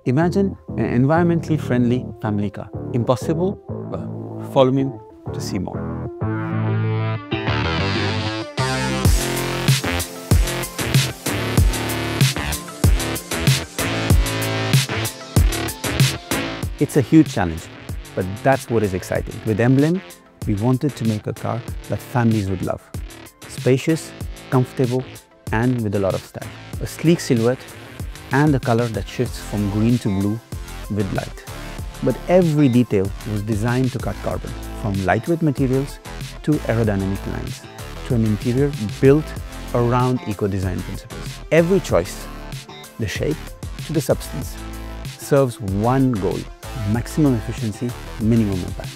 Imagine an environmentally friendly family car. Impossible? Well, follow me to see more. It's a huge challenge, but that's what is exciting. With Emblem, we wanted to make a car that families would love. Spacious, comfortable, and with a lot of style. A sleek silhouette and a color that shifts from green to blue with light. But every detail was designed to cut carbon, from lightweight materials to aerodynamic lines, to an interior built around eco-design principles. Every choice, the shape to the substance, serves one goal: maximum efficiency, minimum impact.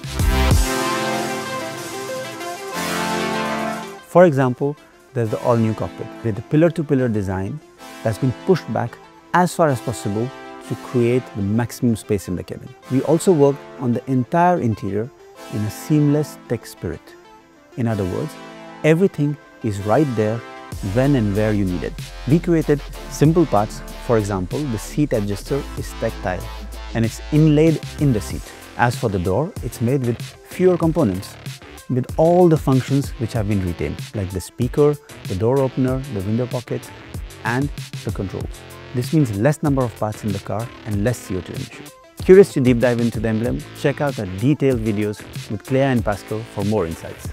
For example, there's the all-new cockpit with the pillar-to-pillar design that's been pushed back as far as possible to create the maximum space in the cabin. We also worked on the entire interior in a seamless tech spirit. In other words, everything is right there when and where you need it. We created simple parts. For example, the seat adjuster is tactile and it's inlaid in the seat. As for the door, it's made with fewer components, with all the functions which have been retained, like the speaker, the door opener, the window pockets, and the controls. This means less number of parts in the car and less CO2 emission. Curious to deep dive into the Emblem? Check out our detailed videos with Clea and Pascal for more insights.